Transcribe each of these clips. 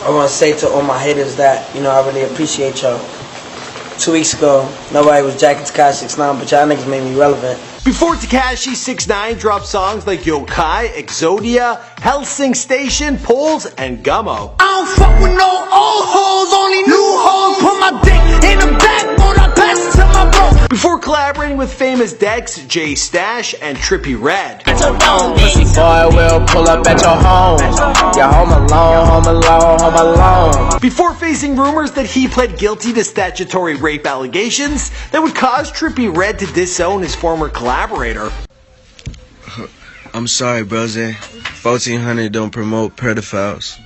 I want to say to all my haters that, I really appreciate y'all. 2 weeks ago, nobody was jacking TEKASHI69, but y'all niggas made me relevant. Before TEKASHI69 dropped songs like Yokai, Exodia, Helsing Station, Poles, and Gummo. I don't fuck with no old hoes, only new hoes. Put my dick in the backbone, I pass it to my bro. Before collaborating with famous Dex, J Stash, and Trippie Redd. Boy, we'll pull up at your home. You're home alone, home alone, home alone. Before facing rumors that he pled guilty to statutory rape allegations that would cause Trippie Redd to disown his former collaborator. I'm sorry, brother. 6ix9ine don't promote pedophiles.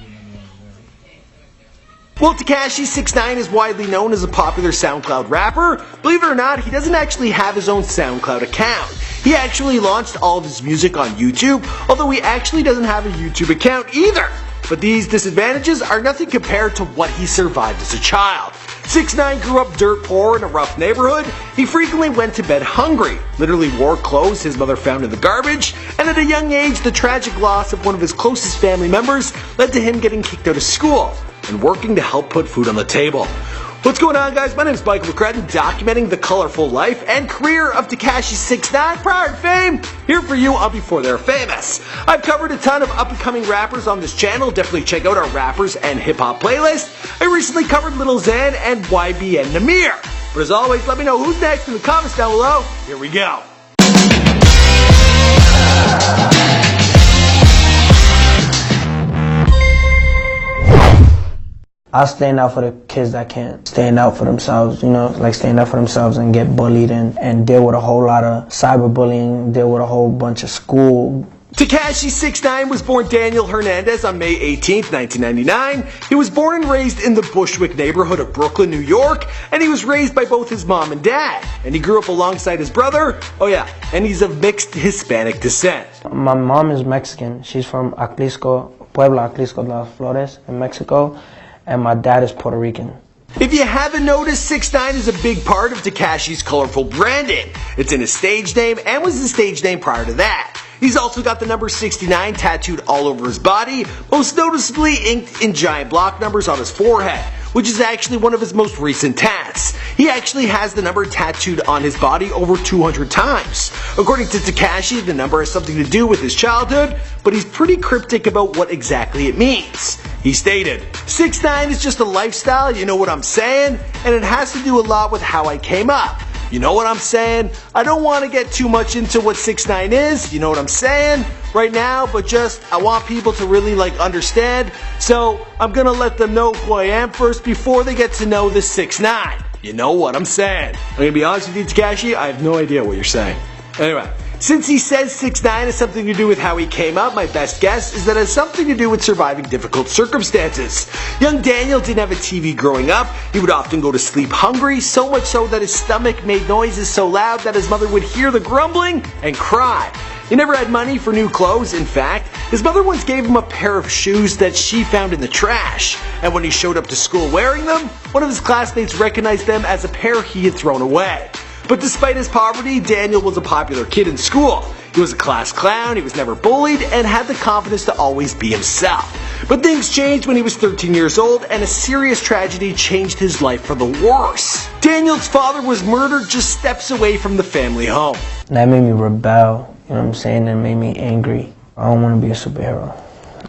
Well, TEKASHI69 is widely known as a popular SoundCloud rapper. Believe it or not, he doesn't actually have his own SoundCloud account. He actually launched all of his music on YouTube, although he actually doesn't have a YouTube account either. But these disadvantages are nothing compared to what he survived as a child. 6ix9ine grew up dirt poor in a rough neighborhood. He frequently went to bed hungry, literally wore clothes his mother found in the garbage, and at a young age, the tragic loss of one of his closest family members led to him getting kicked out of school and working to help put food on the table. What's going on, guys? My name is Michael McCredden, documenting the colorful life and career of TEKASHI69 prior to fame, here for you on Before They're Famous. I've covered a ton of up-and-coming rappers on this channel. Definitely check out our rappers and hip-hop playlist. I recently covered Lil Xan and YBN Namir. But as always, let me know who's next in the comments down below. Here we go. I stand out for the kids that can't stand out for themselves, like stand out for themselves and get bullied and deal with a whole lot of cyberbullying, deal with a whole bunch of school. TEKASHI69 was born Daniel Hernandez on May 18th, 1999. He was born and raised in the Bushwick neighborhood of Brooklyn, New York, and he was raised by both his mom and dad. And he grew up alongside his brother, and he's of mixed Hispanic descent. My mom is Mexican. She's from Puebla, Aclisco de las Flores in Mexico. And my dad is Puerto Rican. If you haven't noticed, 6ix9ine is a big part of TEKASHI's colorful branding. It's in his stage name and was his stage name prior to that. He's also got the number 69 tattooed all over his body, most noticeably inked in giant block numbers on his forehead, which is actually one of his most recent tats. He actually has the number tattooed on his body over 200 times. According to TEKASHI, the number has something to do with his childhood, but he's pretty cryptic about what exactly it means. He stated, 6ix9ine is just a lifestyle, you know what I'm saying? And it has to do a lot with how I came up. You know what I'm saying? I don't want to get too much into what 6ix9ine is, you know what I'm saying, right now, but just, I want people to really understand, so I'm gonna let them know who I am first before they get to know the 6ix9ine. You know what I'm saying? I'm gonna be honest with you, TEKASHI, I have no idea what you're saying. Anyway, since he says 6ix9ine has something to do with how he came up, my best guess is that it has something to do with surviving difficult circumstances. Young Daniel didn't have a TV growing up. He would often go to sleep hungry, so much so that his stomach made noises so loud that his mother would hear the grumbling and cry. He never had money for new clothes. In fact, his mother once gave him a pair of shoes that she found in the trash. And when he showed up to school wearing them, one of his classmates recognized them as a pair he had thrown away. But despite his poverty, Daniel was a popular kid in school. He was a class clown, he was never bullied, and had the confidence to always be himself. But things changed when he was 13 years old, and a serious tragedy changed his life for the worse. Daniel's father was murdered just steps away from the family home. That made me rebel, you know what I'm saying? That made me angry. I don't want to be a superhero.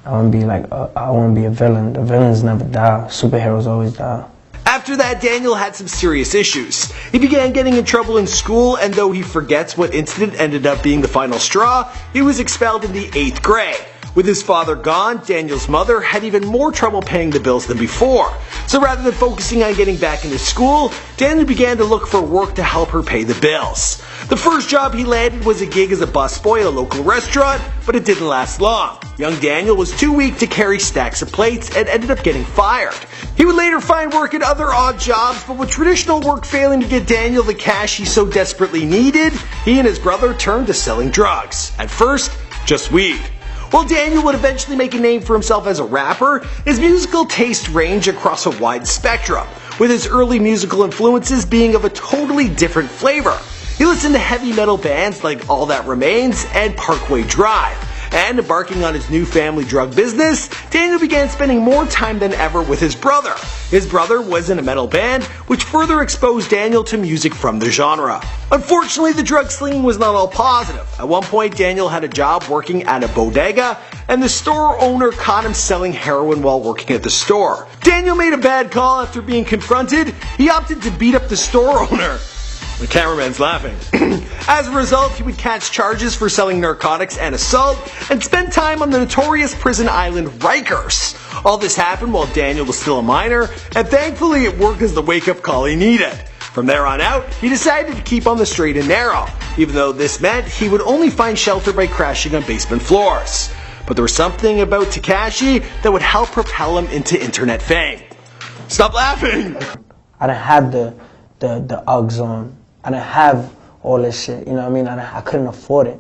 I want to be I want to be a villain. The villains never die. Superheroes always die. After that, Daniel had some serious issues. He began getting in trouble in school, and though he forgets what incident ended up being the final straw, he was expelled in the 8th grade. With his father gone, Daniel's mother had even more trouble paying the bills than before. So rather than focusing on getting back into school, Daniel began to look for work to help her pay the bills. The first job he landed was a gig as a busboy at a local restaurant, but it didn't last long. Young Daniel was too weak to carry stacks of plates and ended up getting fired. He would later find work at other odd jobs, but with traditional work failing to get Daniel the cash he so desperately needed, he and his brother turned to selling drugs. At first, just weed. While Daniel would eventually make a name for himself as a rapper, his musical taste ranged across a wide spectrum, with his early musical influences being of a totally different flavor. He listened to heavy metal bands like All That Remains and Parkway Drive, And embarking on his new family drug business, Daniel began spending more time than ever with his brother. His brother was in a metal band, which further exposed Daniel to music from the genre. Unfortunately, the drug slinging was not all positive. At one point, Daniel had a job working at a bodega, and the store owner caught him selling heroin while working at the store. Daniel made a bad call after being confronted. He opted to beat up the store owner. The cameraman's laughing. As a result, he would catch charges for selling narcotics and assault, and spend time on the notorious prison island Rikers. All this happened while Daniel was still a minor, and thankfully it worked as the wake-up call he needed. From there on out, he decided to keep on the straight and narrow, even though this meant he would only find shelter by crashing on basement floors. But there was something about Tekashi that would help propel him into internet fame. Stop laughing! I didn't have the Uggs on. I didn't have all this shit, you know what I mean? I couldn't afford it.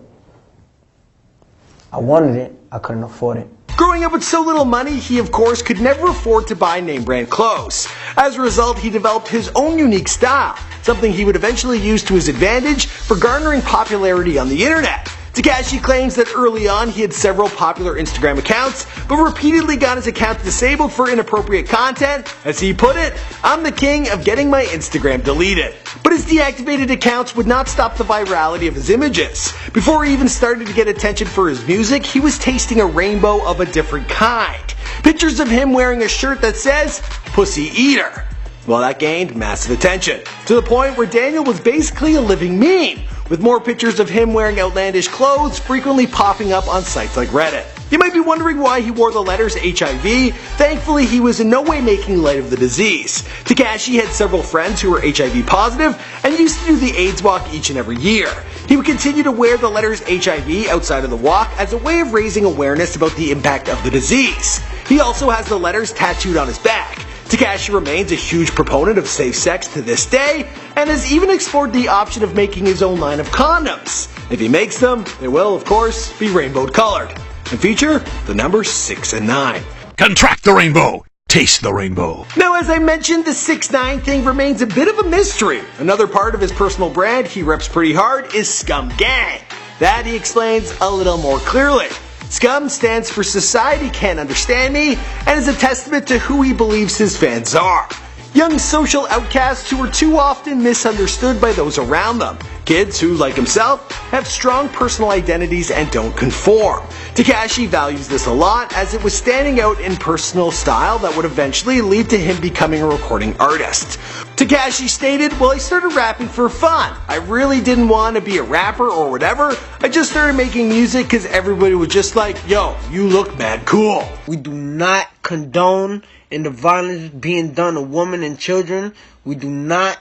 I wanted it, I couldn't afford it. Growing up with so little money, he of course could never afford to buy name brand clothes. As a result, he developed his own unique style, something he would eventually use to his advantage for garnering popularity on the internet. Tekashi claims that early on he had several popular Instagram accounts, but repeatedly got his account disabled for inappropriate content. As he put it, "I'm the king of getting my Instagram deleted." But his deactivated accounts would not stop the virality of his images. Before he even started to get attention for his music, he was tasting a rainbow of a different kind. Pictures of him wearing a shirt that says, "Pussy Eater." Well, that gained massive attention, to the point where Daniel was basically a living meme, with more pictures of him wearing outlandish clothes frequently popping up on sites like Reddit. You might be wondering why he wore the letters HIV. Thankfully, he was in no way making light of the disease. Tekashi had several friends who were HIV positive and used to do the AIDS walk each and every year. He would continue to wear the letters HIV outside of the walk as a way of raising awareness about the impact of the disease. He also has the letters tattooed on his back. Tekashi remains a huge proponent of safe sex to this day, and has even explored the option of making his own line of condoms. If he makes them, they will, of course, be rainbow colored, and feature the number 6 and 9. Contract the rainbow, taste the rainbow. Now, as I mentioned, the 6ix9ine thing remains a bit of a mystery. Another part of his personal brand he reps pretty hard is Scum Gang. That he explains a little more clearly. Scum stands for Society Can't Understand Me, and is a testament to who he believes his fans are. Young social outcasts who are too often misunderstood by those around them. Kids who, like himself, have strong personal identities and don't conform. Tekashi values this a lot, as it was standing out in personal style that would eventually lead to him becoming a recording artist. Tekashi stated, "Well, I started rapping for fun. I really didn't want to be a rapper or whatever. I just started making music because everybody was just like, yo, you look mad cool." We do not condone in the violence being done to women and children. We do not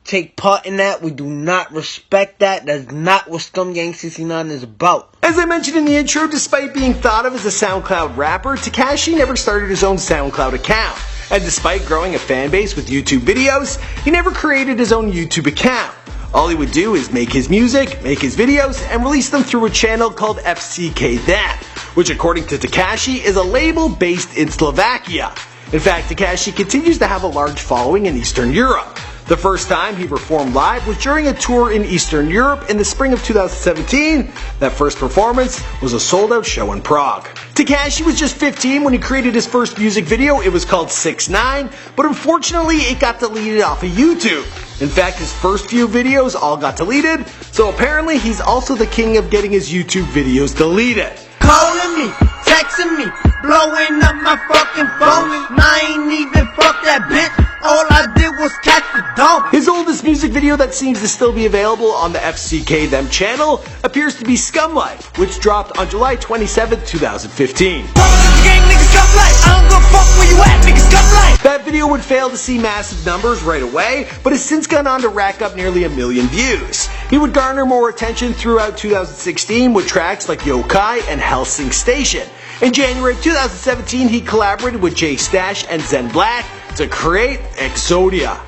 take part in that. We do not respect that. That's not what Scum Gang 69 is about. As I mentioned in the intro, despite being thought of as a SoundCloud rapper, Tekashi never started his own SoundCloud account. And despite growing a fan base with YouTube videos, he never created his own YouTube account. All he would do is make his music, make his videos, and release them through a channel called FCK That, which according to Tekashi is a label based in Slovakia. In fact, Tekashi continues to have a large following in Eastern Europe. The first time he performed live was during a tour in Eastern Europe in the spring of 2017. That first performance was a sold-out show in Prague. Tekashi was just 15 when he created his first music video. It was called 6ix9ine, but unfortunately it got deleted off of YouTube. In fact, his first few videos all got deleted, so apparently he's also the king of getting his YouTube videos deleted. Calling me, texting me, blowing up my fucking phone. And I ain't even fuck that bitch. All I did was catch the dog. His oldest music video that seems to still be available on the FCK Them channel appears to be Scum Life, which dropped on July 27, 2015. That video would fail to see massive numbers right away, but has since gone on to rack up nearly 1 million views. He would garner more attention throughout 2016 with tracks like Yokai and Helsing Station. In January 2017, he collaborated with Jay Stash and Zen Black to create Exodia.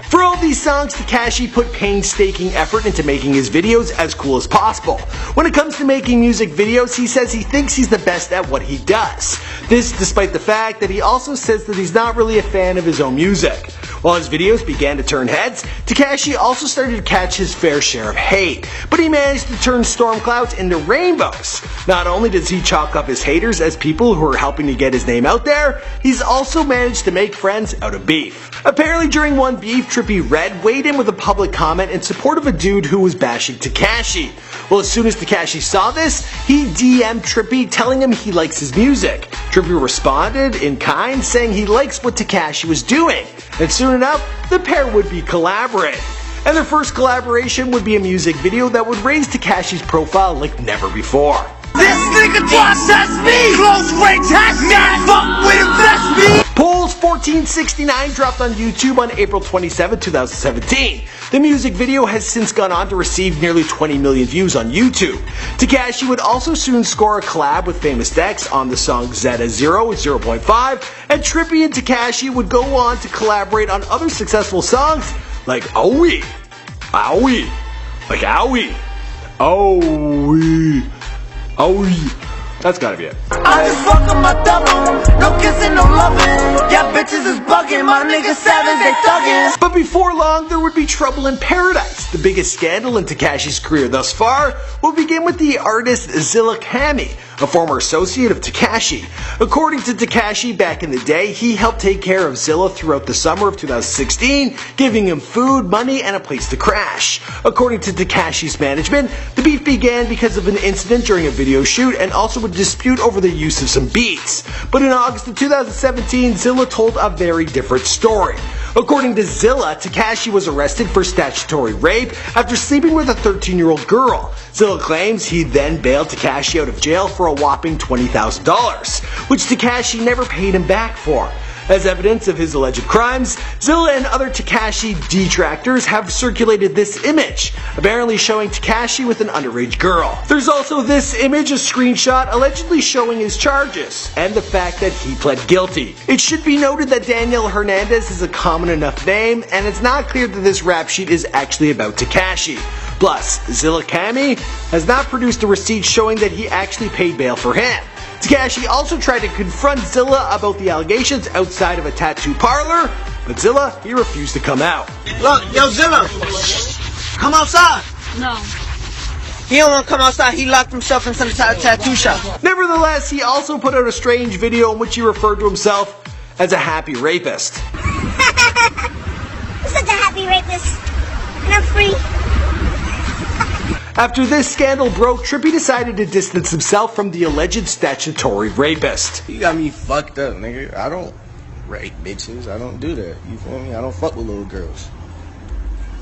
For all these songs, Tekashi put painstaking effort into making his videos as cool as possible. When it comes to making music videos, he says he thinks he's the best at what he does. This despite the fact that he also says that he's not really a fan of his own music. While his videos began to turn heads, Tekashi also started to catch his fair share of hate, but he managed to turn storm clouds into rainbows. Not only does he chalk up his haters as people who are helping to get his name out there, he's also managed to make friends out of beef. Apparently during one beef, Trippie Redd weighed in with a public comment in support of a dude who was bashing Tekashi. Well, as soon as Tekashi saw this, he DM'd Trippie telling him he likes his music. Trippie responded in kind, saying he likes what Tekashi was doing, and soon enough, the pair would be collaborating. And their first collaboration would be a music video that would raise Tekashi's profile like never before. This nigga test me! Close range hashtag fuck with invest me! Polls 6ix9ine dropped on YouTube on April 27, 2017. The music video has since gone on to receive nearly 20 million views on YouTube. Tekashi would also soon score a collab with Famous Dex on the song Zeta 0.5, and Trippie and Tekashi would go on to collaborate on other successful songs like Owie, Owie, like Owie, Owie, Owie. That's gotta be it. I just fuck on my double, no kissing, no loving. Yeah, bitches is bugging, my niggas savage, they thuggin'. But before long, there would be trouble in paradise. The biggest scandal in Tekashi's career thus far will begin with the artist 6ix9ine, a former associate of Tekashi. According to Tekashi, back in the day, he helped take care of Zilla throughout the summer of 2016, giving him food, money, and a place to crash. According to Tekashi's management, the beef began because of an incident during a video shoot and also a dispute over the use of some beats. But in August of 2017, Zilla told a very different story. According to Zilla, Tekashi was arrested for statutory rape after sleeping with a 13-year-old girl. Zilla claims he then bailed Tekashi out of jail for a whopping $20,000, which Tekashi never paid him back for. As evidence of his alleged crimes, Zilla and other Tekashi detractors have circulated this image, apparently showing Tekashi with an underage girl. There's also this image, a screenshot allegedly showing his charges, and the fact that he pled guilty. It should be noted that Daniel Hernandez is a common enough name, and it's not clear that this rap sheet is actually about Tekashi. Plus, 6ix9ine has not produced a receipt showing that he actually paid bail for him. Tekashi also tried to confront Zilla about the allegations outside of a tattoo parlor, but Zilla, he refused to come out. Look, yo, Zilla, come outside. No. He don't want to come outside. He locked himself inside the tattoo shop. Nevertheless, he also put out a strange video in which he referred to himself as a happy rapist. I'm such a happy rapist. And I'm free. After this scandal broke, Trippie decided to distance himself from the alleged statutory rapist. You got me fucked up, nigga. I don't rape bitches. I don't do that. You feel me? I don't fuck with little girls.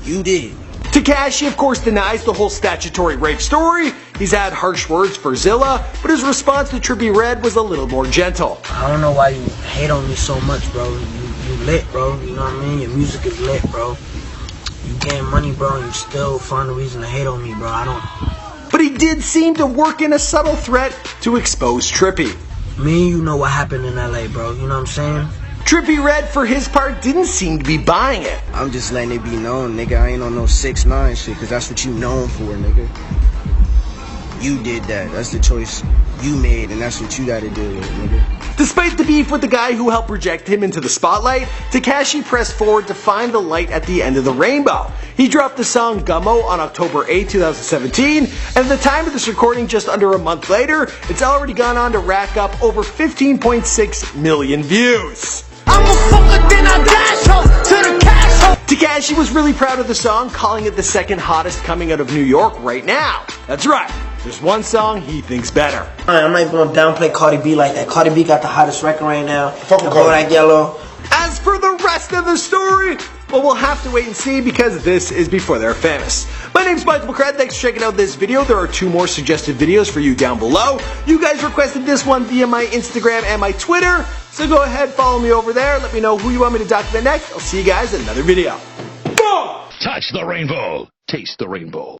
You did. Tekashi, of course, denies the whole statutory rape story. He's had harsh words for Zilla, but his response to Trippie Redd was a little more gentle. I don't know why you hate on me so much, bro. You lit, bro. You know what I mean? Your music is lit, bro. You getting money, bro, and you still find a reason to hate on me, bro. I don't. But he did seem to work in a subtle threat to expose Trippie. Me and you know what happened in LA, bro. You know what I'm saying? Trippie Redd, for his part, didn't seem to be buying it. I'm just letting it be known, nigga. I ain't on no 6ix9ine shit, cause that's what you known for, nigga. You did that. That's the choice you made, and that's what you gotta deal with, nigga. Despite the beef with the guy who helped project him into the spotlight, Tekashi pressed forward to find the light at the end of the rainbow. He dropped the song Gummo on October 8, 2017, and at the time of this recording, just under a month later, it's already gone on to rack up over 15.6 million views. I'm a fucker, then I dash ho to the cash ho. Tekashi was really proud of the song, calling it the second hottest coming out of New York right now. That's right, there's one song he thinks better. I'm not even gonna downplay Cardi B like that. Cardi B got the hottest record right now. Fuck with Kodak Yellow. As for the rest of the story, well, we'll have to wait and see because this is before they're famous. My name's Michael McCrad. Thanks for checking out this video. There are 2 more suggested videos for you down below. You guys requested this one via my Instagram and my Twitter, so go ahead, follow me over there. Let me know who you want me to document next. I'll see you guys in another video. Boom! Touch the rainbow. Taste the rainbow.